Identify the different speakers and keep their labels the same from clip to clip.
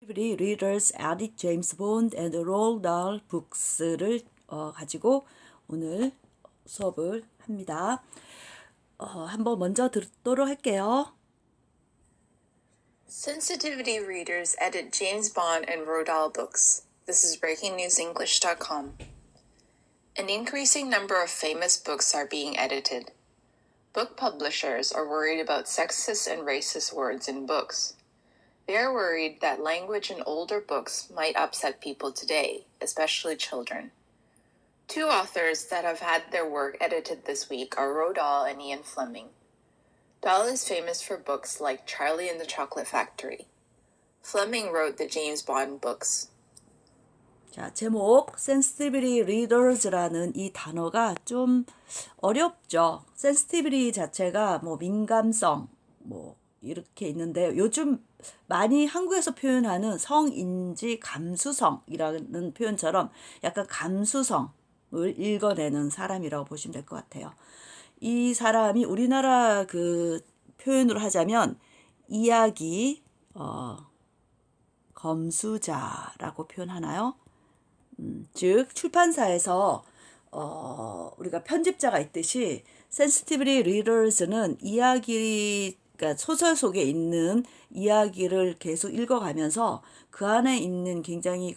Speaker 1: Readers Edit James Bond and Roald Dahl Books를 가지고 오늘 수업을 합니다. 한번 먼저 듣도록 할게요.
Speaker 2: Sensitivity readers edit James Bond and Roald Dahl books. This is BreakingNewsEnglish.com. An increasing number of famous books are being edited. Book publishers are worried about sexist and racist words in books. They are worried that language in older books might upset people today, especially children. Two authors that have had their work edited this week are Roald Dahl and Ian Fleming. Dahl is famous for books like Charlie and the Chocolate Factory. Fleming wrote the James Bond books.
Speaker 1: 자, 제목 sensitivity readers라는 이 단어가 좀 어렵죠. sensitivity 자체가 뭐 민감성 뭐 이렇게 있는데 요즘 많이 한국에서 표현하는 성인지 감수성이라는 표현처럼 약간 감수성을 읽어내는 사람이라고 보시면 될 것 같아요. 이 사람이 우리나라 그 표현으로 하자면 이야기 검수자라고 표현하나요? 즉 출판사에서 우리가 편집자가 있듯이 sensitivity readers는 그러니까 소설 속에 있는 이야기를 계속 읽어가면서 그 안에 있는 굉장히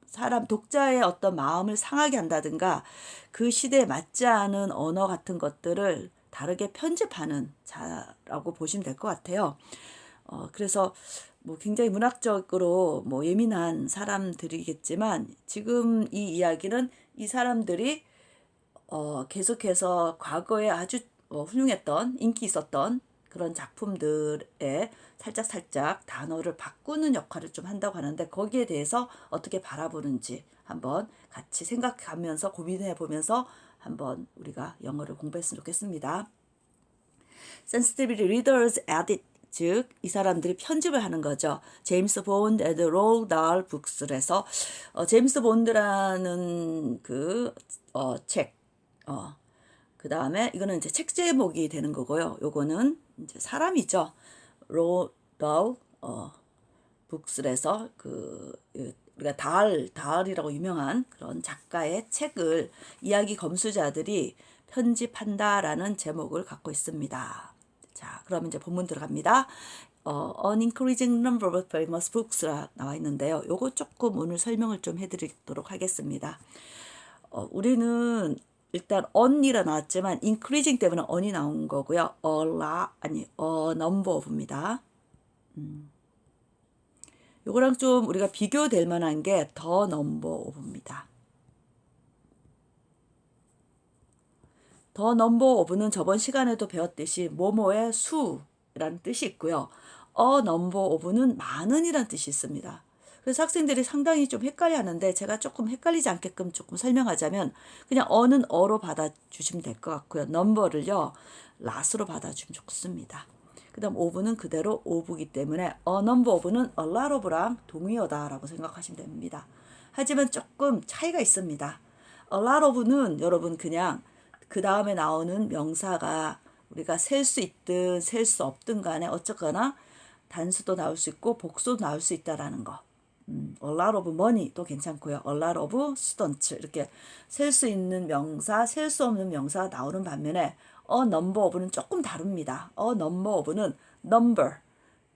Speaker 1: 사람 독자의 어떤 마음을 상하게 한다든가 그 시대에 맞지 않은 언어 같은 것들을 다르게 편집하는 자라고 보시면 될 것 같아요. 그래서 뭐 굉장히 문학적으로 뭐 예민한 사람들이겠지만 지금 이 이야기는 이 사람들이 계속해서 과거에 아주 훌륭했던 인기 있었던 그런 작품들에 살짝 단어를 바꾸는 역할을 좀 한다고 하는데 거기에 대해서 어떻게 바라보는지 한번 같이 생각하면서 고민해 보면서 한번 우리가 영어를 공부했으면 좋겠습니다. Sensitivity Readers Edit 즉 이 사람들이 편집을 하는 거죠. 제임스 본드 and 로ald 다hl 북스에서 제임스 본드라는 책 그 다음에 이거는 이제 책 제목이 되는 거고요. 요거는 이제 사람이죠. 로ald 다hl 북스에서 우리가 다할이라고 유명한 그런 작가의 책을 이야기 검수자들이 편집한다라는 제목을 갖고 있습니다. 자, 그럼 이제 본문 들어갑니다. An increasing number of famous books라 나와 있는데요. 요거 조금 오늘 설명을 좀 해드리도록 하겠습니다. 우리는 일단 on이라 나왔지만 increasing 때문에 on이 나온 거고요. a number of입니다. 요거랑 좀 우리가 비교될 만한 게 the number of입니다. 더 넘버 오브는 저번 시간에도 배웠듯이 뭐뭐의 수라는 뜻이 있고요. 넘버 오브는 많은이라는 뜻이 있습니다. 그래서 학생들이 상당히 좀 헷갈려 하는데 제가 조금 헷갈리지 않게끔 조금 설명하자면 그냥 어는 어로 받아주시면 될 것 같고요. 넘버를요. lat으로 받아주면 좋습니다. 그 다음 오브는 그대로 오브이기 때문에 a number of는 a lot of랑 동의어다라고 생각하시면 됩니다. 하지만 조금 차이가 있습니다. a lot of는 여러분 그냥 그 다음에 나오는 명사가 우리가 셀 수 있든 셀 수 없든 간에 어쨌거나 단수도 나올 수 있고 복수도 나올 수 있다라는 거. A lot of money도 괜찮고요. A lot of students 이렇게 셀 수 있는 명사, 셀 수 없는 명사가 나오는 반면에 a number of는 조금 다릅니다. a number of는 number,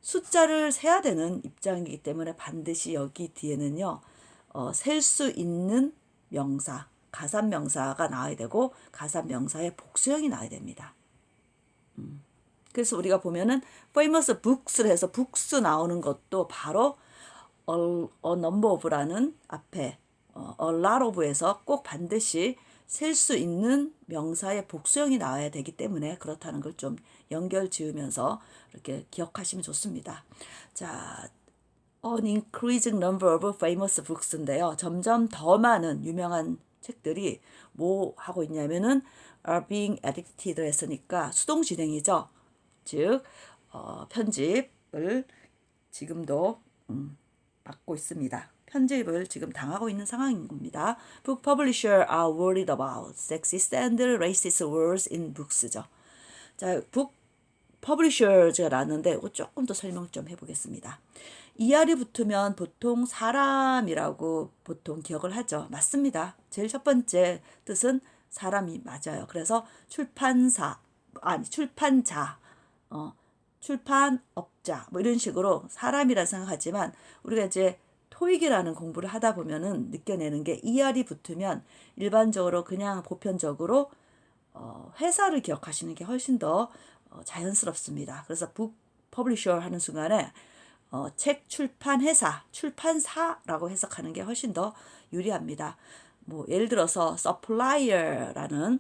Speaker 1: 숫자를 세야 되는 입장이기 때문에 반드시 여기 뒤에는요. 셀 수 있는 명사, 가산명사가 나와야 되고 가산명사의 복수형이 나와야 됩니다. 그래서 우리가 보면은 famous books를 해서 books 나오는 것도 바로 a number of라는 앞에 a lot of에서 꼭 반드시 셀 수 있는 명사의 복수형이 나와야 되기 때문에 그렇다는 걸 좀 연결 지으면서 이렇게 기억하시면 좋습니다. 자, an increasing number of famous books인데요. 점점 더 많은 유명한 책들이 뭐 하고 있냐면은 are being edited 했으니까 수동 진행이죠. 즉 편집을 지금도 받고 있습니다. 편집을 지금 당하고 있는 상황인 겁니다. Book publisher are worried about sexist and racist words in books죠. 자, book publisher가 나왔는데 이거 조금 더 설명 좀 해보겠습니다. ER이 붙으면 보통 사람이라고 보통 기억을 하죠. 맞습니다. 제일 첫 번째 뜻은 사람이 맞아요. 그래서 출판사, 아니 출판자, 출판업자 뭐 이런 식으로 사람이라 생각하지만 우리가 이제 토익이라는 공부를 하다 보면은 느껴내는 게 ER이 붙으면 일반적으로 그냥 보편적으로 회사를 기억하시는 게 훨씬 더 자연스럽습니다. 그래서 북 퍼블리셔 하는 순간에 책 출판 회사, 출판사라고 해석하는 게 훨씬 더 유리합니다. 뭐 예를 들어서 supplier라는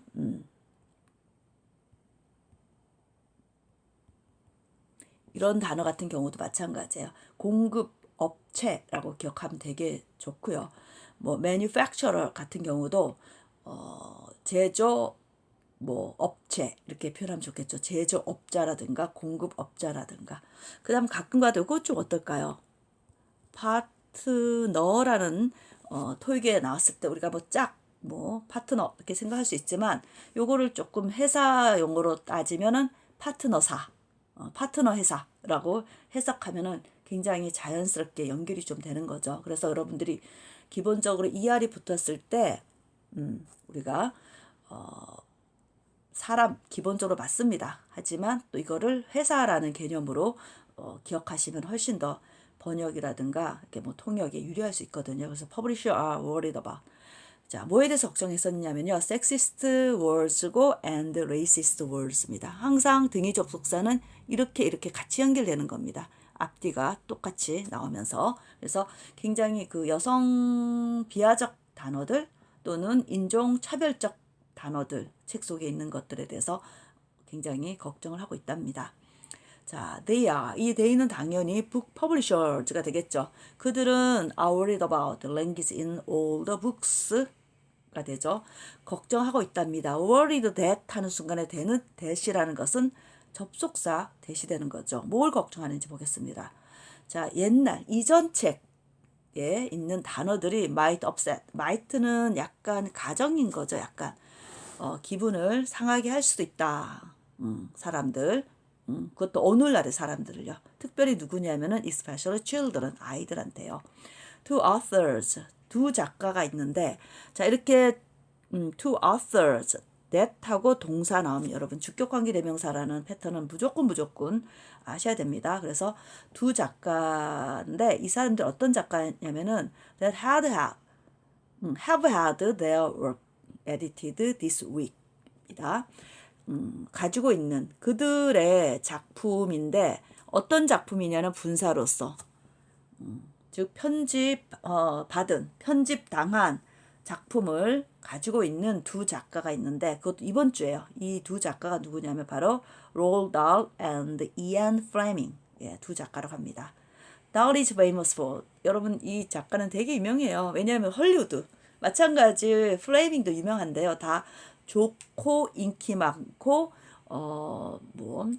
Speaker 1: 이런 단어 같은 경우도 마찬가지예요. 공급 업체라고 기억하면 되게 좋고요. 뭐 manufacturer 같은 경우도 제조 뭐 업체 이렇게 표현하면 좋겠죠. 제조업자라든가 공급업자라든가. 그다음 가끔가다 이거 좀 어떨까요? 파트너라는 토익에 나왔을 때 우리가 뭐 뭐 파트너 이렇게 생각할 수 있지만 요거를 조금 회사 용어로 따지면은 파트너사, 파트너 회사라고 해석하면은 굉장히 자연스럽게 연결이 좀 되는 거죠. 그래서 여러분들이 기본적으로 ER이 붙었을 때 우리가 사람 기본적으로 맞습니다. 하지만 또 이거를 회사라는 개념으로 기억하시면 훨씬 더 번역이라든가 이렇게 뭐 통역에 유리할 수 있거든요. 그래서 publisher are worried about. 자, 뭐에 대해서 걱정했었냐면요. sexist words고 and racist words입니다. 항상 등위 접속사는 이렇게 같이 연결되는 겁니다. 앞뒤가 똑같이 나오면서 그래서 굉장히 그 여성 비하적 단어들 또는 인종 차별적 단어들 책 속에 있는 것들에 대해서 굉장히 걱정을 하고 있답니다. 자, 이 they는 당연히 book publishers가 되겠죠. 그들은 are worried about the language in all the books가 되죠. 걱정하고 있답니다. worried that 하는 순간에 되는 that이라는 것은 접속사 대시되는 거죠. 뭘 걱정하는지 보겠습니다. 자, 옛날 이전 책에 있는 단어들이 might upset. might는 약간 가정인 거죠. 약간 기분을 상하게 할 수도 있다. 사람들. 그것도 오늘날의 사람들을요. 특별히 누구냐면은 especially children, 아이들한테요. two authors, 두 작가가 있는데 자 이렇게 two authors, that하고 동사 나오면 여러분 주격관계 대명사라는 패턴은 무조건 아셔야 됩니다. 그래서 두 작가인데 이 사람들 어떤 작가냐면은 that have had their work edited this week입니다. 가지고 있는 그들의 작품인데 어떤 작품이냐는 분사로서 즉 편집당한 작품을 가지고 있는 두 작가가 있는데 그것도 이번 주에요. 이 두 작가가 누구냐면 바로 Roald Dahl and Ian Fleming 두 작가라고 합니다. Dahl is famous for 여러분 이 작가는 되게 유명해요. 왜냐하면 헐리우드 마찬가지 플레이밍도 유명한데요. 다 좋고 인기 많고 뭐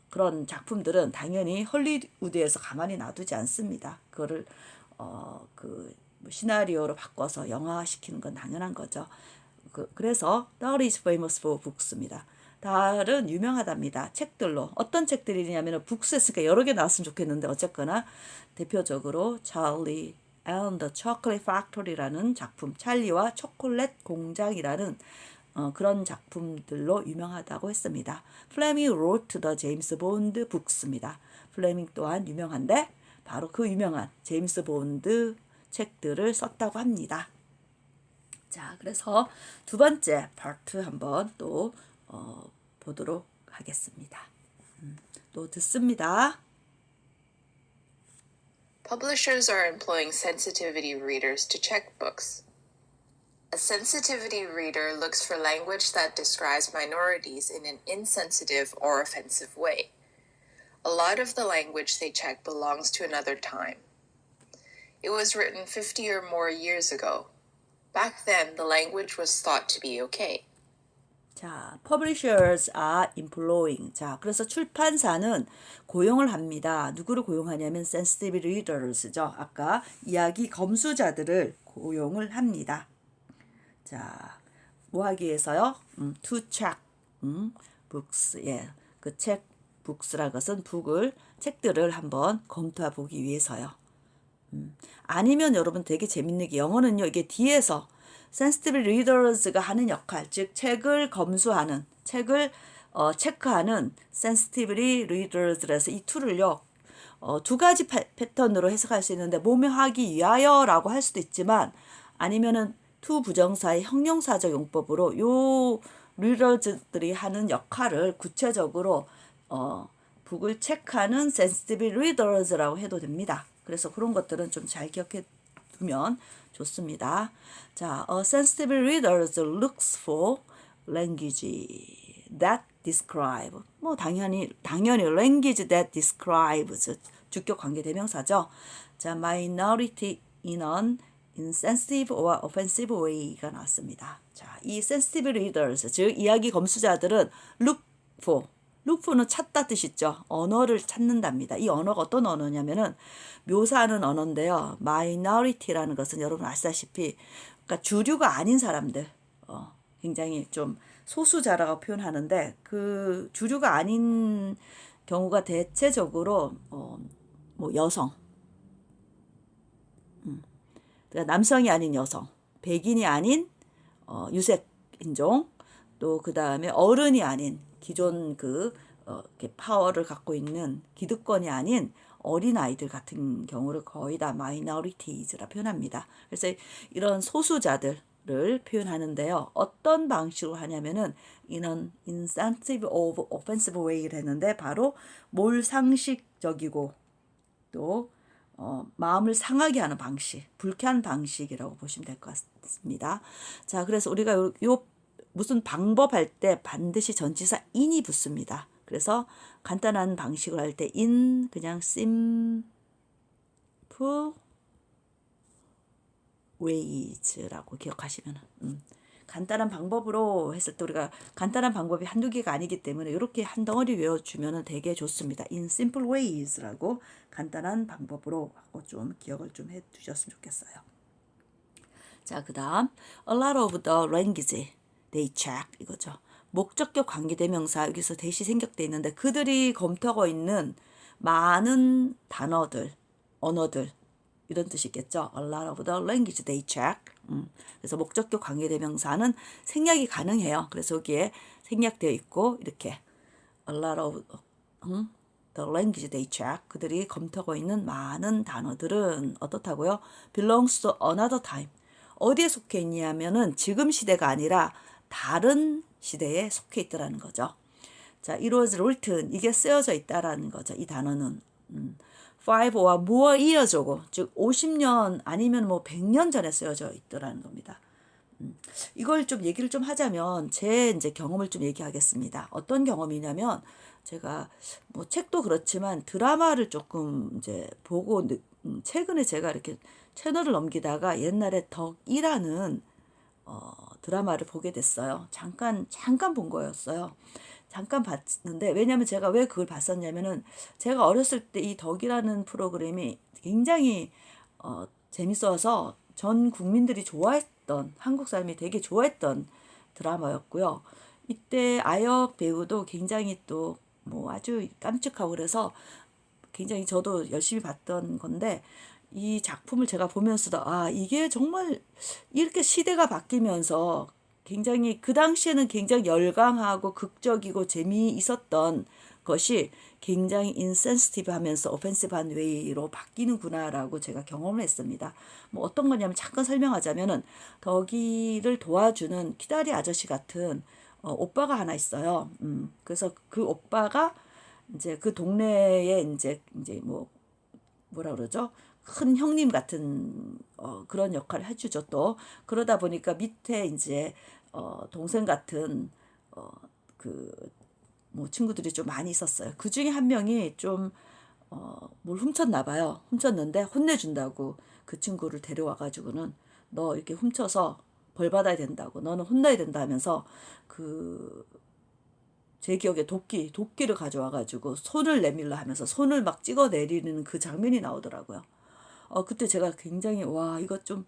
Speaker 1: 그런 작품들은 당연히 헐리우드에서 가만히 놔두지 않습니다. 그거를 그 시나리오로 바꿔서 영화화시키는 건 당연한 거죠. 그래서 Dahl is famous for books입니다. 달은 유명하답니다. 책들로. 어떤 책들이냐면 북스 했으니까 여러 개 나왔으면 좋겠는데 어쨌거나 대표적으로 Charlie and the Chocolate Factory라는 작품, 찰리와 초콜릿 공장이라는 그런 작품들로 유명하다고 했습니다. 플레밍 wrote the James Bond books입니다. 플레밍 또한 유명한데 바로 그 유명한 제임스 본드 책들을 썼다고 합니다. 자, 그래서 두 번째 파트 한번 또 보도록 하겠습니다. 또 듣습니다.
Speaker 2: Publishers are employing sensitivity readers to check books. A sensitivity reader looks for language that describes minorities in an insensitive or offensive way. A lot of the language they check belongs to another time. It was written 50 or more years ago. Back then, the language was thought to be okay.
Speaker 1: 자, publishers are employing. 자, 그래서 출판사는 고용을 합니다. 누구를 고용하냐면 sensitive readers죠. 아까 이야기 검수자들을 고용을 합니다. 자, 뭐 하기 위해서요? To check books. 예, 그 책 books라는 것은 책들을 한번 검토해 보기 위해서요. 아니면 여러분 되게 재밌는 게 영어는요. 이게 뒤에서 sensitive readers가 하는 역할, 즉 책을 검수하는, 책을 체크하는 sensitively readers라서 이 툴을요. 두 가지 패턴으로 해석할 수 있는데 모명하기 위하여라고 할 수도 있지만 아니면은 to 부정사의 형용사적 용법으로 요 readers들이 하는 역할을 구체적으로 북을 체크하는 sensitive readers라고 해도 됩니다. 그래서 그런 것들은 좀 잘 기억해 두면 좋습니다. 자, a sensitive reader looks for language that describe. 뭐 당연히 language that describes 주격 관계 대명사죠. 자, minority in an insensitive or offensive way가 나왔습니다. 자, 이 sensitive readers 즉 이야기 검수자들은 look for는 찾다 뜻이죠. 언어를 찾는답니다. 이 언어가 어떤 언어냐면은 묘사하는 언어인데요. minority라는 것은 여러분 아시다시피 그러니까 주류가 아닌 사람들 굉장히 좀 소수자라고 표현하는데 그 주류가 아닌 경우가 대체적으로 뭐 여성, 그러니까 남성이 아닌 여성, 백인이 아닌 유색 인종, 또 그 다음에 어른이 아닌 기존 이렇게 파워를 갖고 있는 기득권이 아닌 어린 아이들 같은 경우를 거의 다 minorities라 표현합니다. 그래서 이런 소수자들을 표현하는데요. 어떤 방식으로 하냐면은 in insensitive or offensive way를 했는데 바로 몰상식적이고 또 마음을 상하게 하는 방식, 불쾌한 방식이라고 보시면 될 것 같습니다. 자, 그래서 우리가 요 무슨 방법 할 때 반드시 전치사 in이 붙습니다. 그래서 간단한 방식을 할 때 in 그냥 simple ways라고 기억하시면 간단한 방법으로 했을 때 우리가 간단한 방법이 한두 개가 아니기 때문에 이렇게 한 덩어리 외워주면 되게 좋습니다. in simple ways라고 간단한 방법으로 하고 좀 기억을 좀 해두셨으면 좋겠어요. 자, 그 다음 a lot of the language they check 이거죠. 목적격 관계대명사 여기서 대시 생략돼 있는데 그들이 검토하고 있는 많은 단어들, 언어들 이런 뜻이겠죠. A lot of the language they check. 그래서 목적격 관계대명사는 생략이 가능해요. 그래서 여기에 생략되어 있고 이렇게 a lot of the language they check. 그들이 검토하고 있는 많은 단어들은 어떻다고요? belongs to another time. 어디에 속해 있냐면은 지금 시대가 아니라 다른 시대에 속해 있더라는 거죠. 자, it was written 이게 쓰여져 있다라는 거죠. 이 단어는 5와 more years ago 즉 50년 아니면 뭐 100년 전에 쓰여져 있더라는 겁니다. 이걸 좀 얘기를 좀 하자면 제 이제 경험을 좀 얘기하겠습니다. 어떤 경험이냐면 제가 뭐 책도 그렇지만 드라마를 조금 이제 보고 최근에 제가 이렇게 채널을 넘기다가 옛날에 덕이라는 드라마를 보게 됐어요. 잠깐 본 거였어요. 잠깐 봤는데 왜냐면 제가 왜 그걸 봤었냐면은 제가 어렸을 때 이 덕이라는 프로그램이 굉장히 재밌어서 전 국민들이 좋아했던 한국 사람이 되게 좋아했던 드라마였고요. 이때 아역 배우도 굉장히 또 뭐 아주 깜찍하고 그래서 굉장히 저도 열심히 봤던 건데 이 작품을 제가 보면서도 아 이게 정말 이렇게 시대가 바뀌면서 굉장히 그 당시에는 굉장히 열광하고 극적이고 재미있었던 것이 굉장히 인센시티브 하면서 오펜시브한 웨이로 바뀌는구나라고 제가 경험을 했습니다. 뭐 어떤 거냐면 잠깐 설명하자면은 덕이를 도와주는 키다리 아저씨 같은 오빠가 하나 있어요. 그래서 그 오빠가 이제 그 동네에 이제 뭐라 그러죠? 큰 형님 같은 그런 역할을 해주죠. 또 그러다 보니까 밑에 이제 동생 같은 뭐 친구들이 좀 많이 있었어요. 그 중에 한 명이 좀 뭘 훔쳤나 봐요. 훔쳤는데 혼내준다고 그 친구를 데려와가지고는 너 이렇게 훔쳐서 벌 받아야 된다고 너는 혼나야 된다 하면서 제 기억에 도끼를 가져와가지고 손을 내밀라 하면서 손을 막 찍어 내리는 그 장면이 나오더라고요. 그때 제가 굉장히 와 이거 좀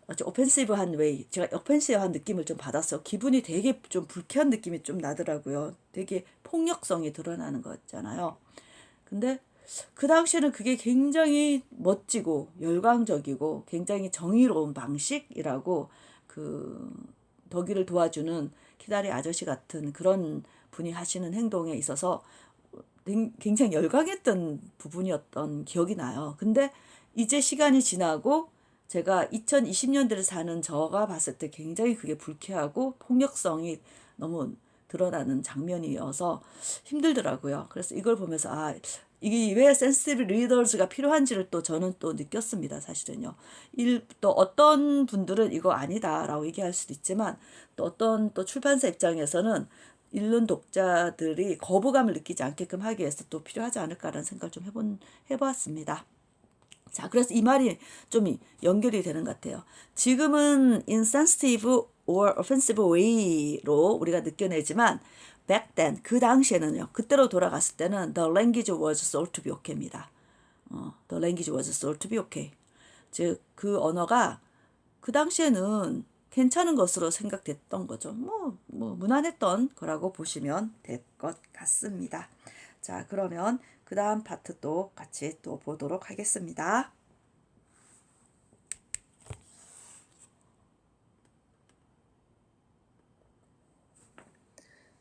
Speaker 1: 아주 오펜시브한 웨이 제가 오펜시브한 느낌을 좀 받았어요. 기분이 되게 좀 불쾌한 느낌이 좀 나더라고요. 되게 폭력성이 드러나는 거잖아요. 근데 그 당시에는 그게 굉장히 멋지고 열광적이고 굉장히 정의로운 방식이라고 그 덕이를 도와주는 키다리 아저씨 같은 그런 분이 하시는 행동에 있어서 굉장히 열광했던 부분이었던 기억이 나요. 근데 이제 시간이 지나고 제가 2020년대를 사는 저가 봤을 때 굉장히 그게 불쾌하고 폭력성이 너무 드러나는 장면이어서 힘들더라고요. 그래서 이걸 보면서 이게 왜 센시티브 리더스가 필요한지를 또 저는 또 느꼈습니다. 사실은요. 또 어떤 분들은 이거 아니다라고 얘기할 수도 있지만 또 어떤 또 출판사 입장에서는 읽는 독자들이 거부감을 느끼지 않게끔 하기 위해서 또 필요하지 않을까라는 생각을 좀 해보았습니다. 자, 그래서 이 말이 좀 연결이 되는 것 같아요. 지금은 insensitive or offensive way로 우리가 느껴내지만 back then, 그 당시에는요. 그때로 돌아갔을 때는 the language was thought to be okay입니다. the language was thought to be okay. 즉, 그 언어가 그 당시에는 괜찮은 것으로 생각됐던 거죠. 무난했던 거라고 보시면 될 것 같습니다. 자, 그러면 그 다음 파트 또 같이 또 보도록 하겠습니다.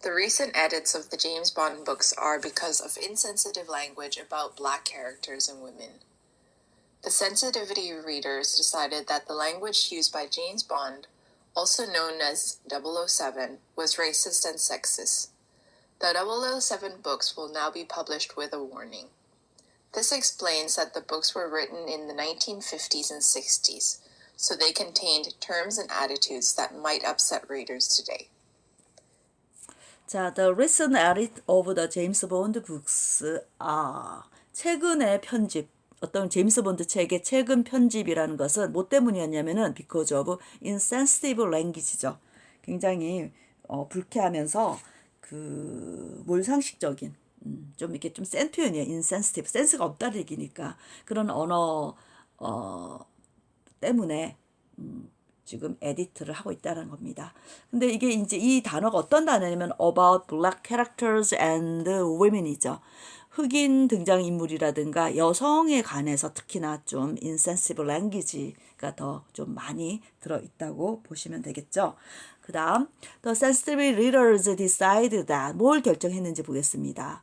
Speaker 2: The recent edits of the James Bond books are because of insensitive language about black characters and women. The sensitivity readers decided that the language used by James Bond, also known as 007, was racist and sexist. The 007 books will now be published with a warning. This explains that the books were written in the 1950s and 60s, so they contained terms and attitudes that might upset readers today.
Speaker 1: 자, the recent edit of the James Bond books are 최근의 편집, 어떤 제임스 본드 책의 최근 편집이라는 것은 뭐 때문이었냐면은 because of insensitive language죠. 굉장히 불쾌하면서 그 몰상식적인 좀 이렇게 좀 센 표현이에요. insensitive, 센스가 없다는 얘기니까 그런 언어 때문에 지금 에디트를 하고 있다는 겁니다. 근데 이게 이제 이 단어가 어떤 단어냐면 about black characters and women이죠. 흑인 등장인물이라든가 여성에 관해서 특히나 좀 insensitive language가 더 좀 많이 들어있다고 보시면 되겠죠. 그 다음 the sensitive readers decide that 뭘 결정했는지 보겠습니다.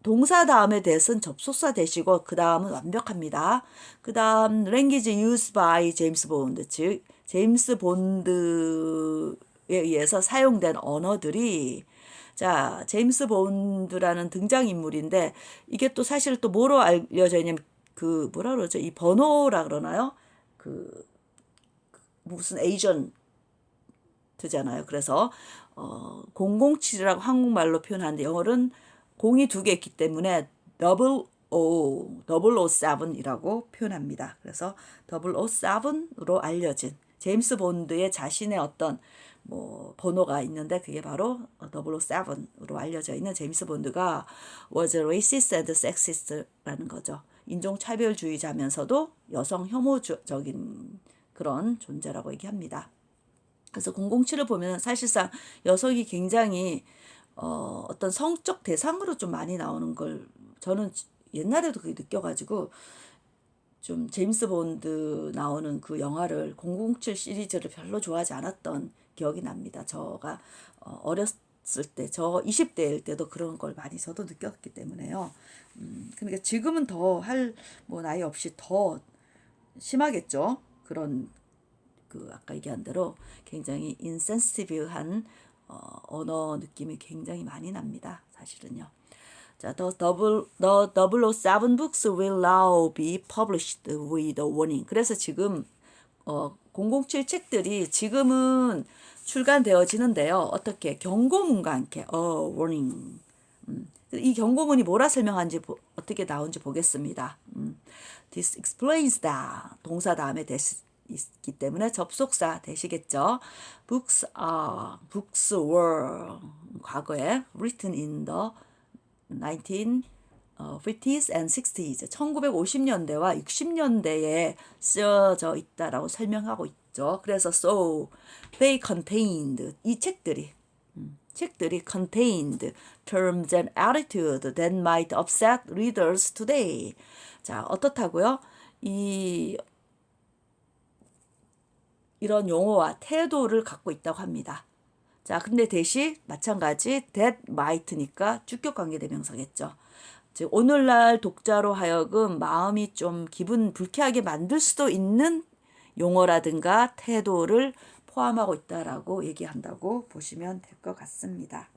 Speaker 1: 동사 다음에 대해서는 접속사 대시고 그 다음은 완벽합니다. 그 다음 language used by James Bond 즉 제임스 본드에 의해서 사용된 언어들이 자 제임스 본드라는 등장인물인데 이게 또 사실 또 뭐로 알려져 있냐면 그 뭐라 그러죠? 이 번호라 그러나요? 그 무슨 에이전트잖아요. 그래서 007이라고 한국말로 표현하는데 영어로는 0이 두 개 있기 때문에 007이라고 표현합니다. 그래서 007으로 알려진 제임스 본드의 자신의 어떤 뭐 번호가 있는데 그게 바로 007으로 알려져 있는 제임스 본드가 was racist and sexist라는 거죠. 인종차별주의자면서도 여성 혐오적인 그런 존재라고 얘기합니다. 그래서 007을 보면 사실상 여성이 굉장히 어떤 성적 대상으로 좀 많이 나오는 걸 저는 옛날에도 그게 느껴가지고 좀 제임스 본드 나오는 그 영화를 007 시리즈를 별로 좋아하지 않았던 기억이 납니다. 저가 어렸을 때, 저 20대일 때도 그런 걸 많이 저도 느꼈기 때문에요. 그러니까 지금은 더 뭐 나이 없이 더 심하겠죠. 그런 그 아까 얘기한 대로 굉장히 인센시티브한 언어 느낌이 굉장히 많이 납니다. 사실은요. 자, the 007 books will now be published with a warning. 그래서 지금 007 책들이 지금은 출간되어지는데요. 어떻게 경고문과 함께 warning. 이 경고문이 뭐라 설명하는지 어떻게 나온지 보겠습니다. This explains that 동사 다음에 있기 때문에 접속사 되시겠죠. Books were 과거에 written in the 1950s and 60s 1950년대와 60년대에 쓰여져 있다라고 설명하고 있죠. 그래서 so they contained 이 책들이 책들이 contained terms and attitude that might upset readers today. 자, 어떻다고요? 이런 용어와 태도를 갖고 있다고 합니다. 자, 근데 대신 마찬가지 that might니까 주격 관계대명사겠죠. 즉 오늘날 독자로 하여금 마음이 좀 기분 불쾌하게 만들 수도 있는 용어라든가 태도를 포함하고 있다라고 얘기한다고 보시면 될 것 같습니다.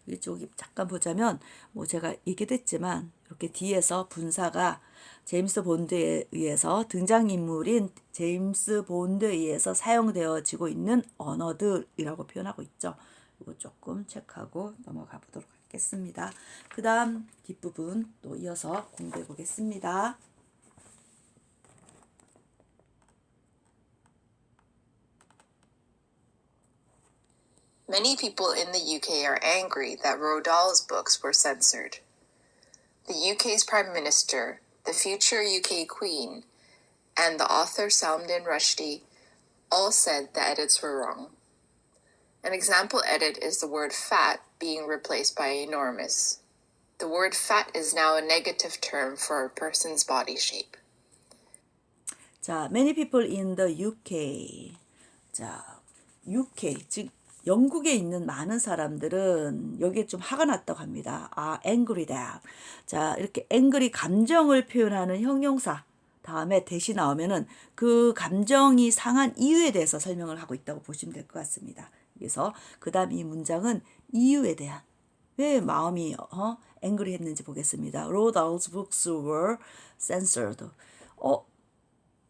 Speaker 1: 이쪽이 잠깐 보자면 뭐 제가 얘기했지만 이렇게 뒤에서 분사가 제임스 본드에 의해서 등장인물인 제임스 본드에 의해서 사용되어지고 있는 언어들이라고 표현하고 있죠. 이거 조금 체크하고 넘어가 보도록 하겠습니다. 그 다음 뒷부분 또 이어서 공부해 보겠습니다.
Speaker 2: Many people in the UK are angry that Roald Dahl's books were censored. The UK's Prime Minister, the future UK Queen, and the author Salman Rushdie all said the edits were wrong. An example edit is the word fat being replaced by enormous. The word fat is now a negative term for a person's body shape.
Speaker 1: 자, many people in the UK. 자, UK, 즉 영국에 있는 많은 사람들은 여기에 좀 화가 났다고 합니다. angry that. 자, 이렇게 angry 감정을 표현하는 형용사 다음에 대시 나오면은 그 감정이 상한 이유에 대해서 설명을 하고 있다고 보시면 될 것 같습니다. 그래서 그 다음 이 문장은 이유에 대한 왜 마음이 angry 했는지 보겠습니다. Roald Dahl's books were censored.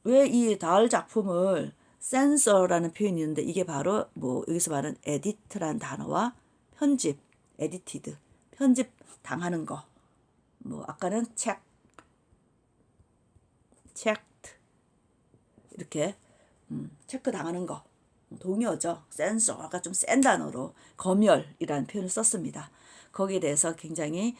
Speaker 1: 왜 이 다hl 작품을 censor라는 표현이 있는데 이게 바로 뭐 여기서 말하는 edit라는 단어와 편집, edited, 편집 당하는 거. 뭐 아까는 checked 이렇게 체크 당하는 거. 동의어죠. censor 아까 좀 센 단어로 검열이라는 표현을 썼습니다. 거기에 대해서 굉장히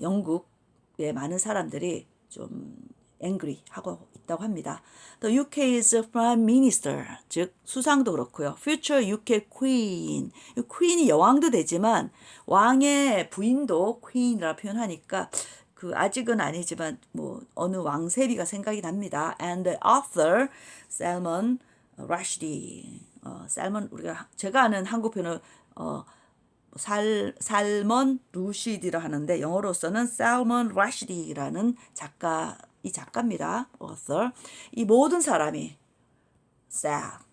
Speaker 1: 영국의 많은 사람들이 좀 angry 하고 있다고 합니다. The UK's Prime Minister, 즉 수상도 그렇고요. Future UK Queen, 퀸이 여왕도 되지만 왕의 부인도 Queen이라 표현하니까 그 아직은 아니지만 뭐 어느 왕세리가 생각이 납니다. And the author Salman Rushdie, 살먼 우리가 제가 아는 한국 표현은 살먼 루시디라 하는데 영어로서는 살먼 러시디라는 작가 이 작가입니다. author. 이 모든 사람이 자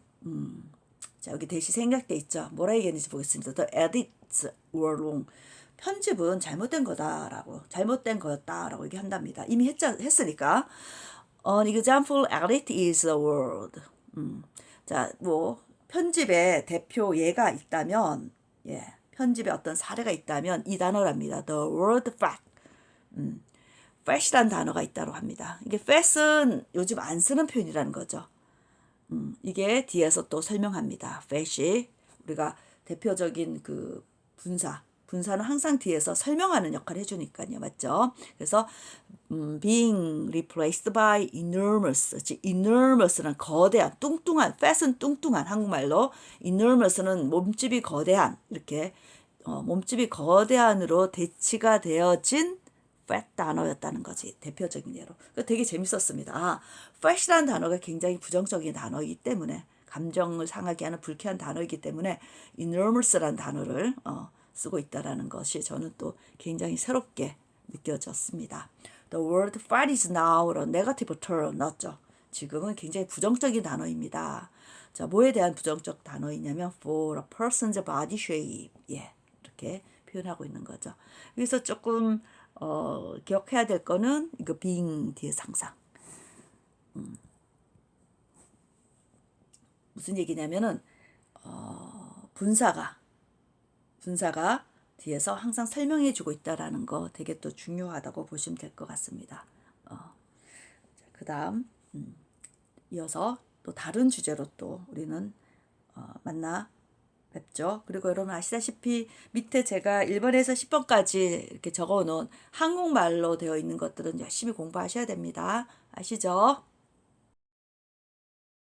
Speaker 1: 여기 대시 생략돼 있죠. 뭐라 얘기했는지 보겠습니다. The edits were wrong. 편집은 잘못된 거다라고 잘못된 거였다라고 얘기한답니다. 이미 했으니까. An example edit is a word. 자, 뭐 편집의 대표 예가 있다면 편집의 어떤 사례가 있다면 이 단어랍니다. The word fat. fat이라는 단어가 있다고 합니다. 이게 fat은 요즘 안 쓰는 표현이라는 거죠. 이게 뒤에서 또 설명합니다. fat이 우리가 대표적인 그 분사는 항상 뒤에서 설명하는 역할을 해주니까요. 맞죠? 그래서 being replaced by enormous. enormous는 거대한, 뚱뚱한, fat은 뚱뚱한 한국말로 enormous는 몸집이 거대한 이렇게 몸집이 거대한으로 대치가 되어진 fat 단어였다는 거지. 대표적인 예로. 되게 재밌었습니다. fat이라는 단어가 굉장히 부정적인 단어이기 때문에 감정을 상하게 하는 불쾌한 단어이기 때문에 enormous라는 단어를 쓰고 있다라는 것이 저는 또 굉장히 새롭게 느껴졌습니다. The word fat is now a negative term. 맞죠? 지금은 굉장히 부정적인 단어입니다. 자, 뭐에 대한 부정적 단어이냐면 for a person's body shape. 이렇게 표현하고 있는 거죠. 그래서 조금 기억해야 될 거는 이거 being 뒤에 상상. 무슨 얘기냐면은 분사가 뒤에서 항상 설명해 주고 있다라는 거 되게 또 중요하다고 보시면 될 것 같습니다. 그 다음 이어서 또 다른 주제로 또 우리는 만나 뵙죠. 그리고 여러분 아시다시피 밑에 제가 1번에서 10번까지 이렇게 적어 놓은 한국말로 되어 있는 것들은 열심히 공부하셔야 됩니다. 아시죠?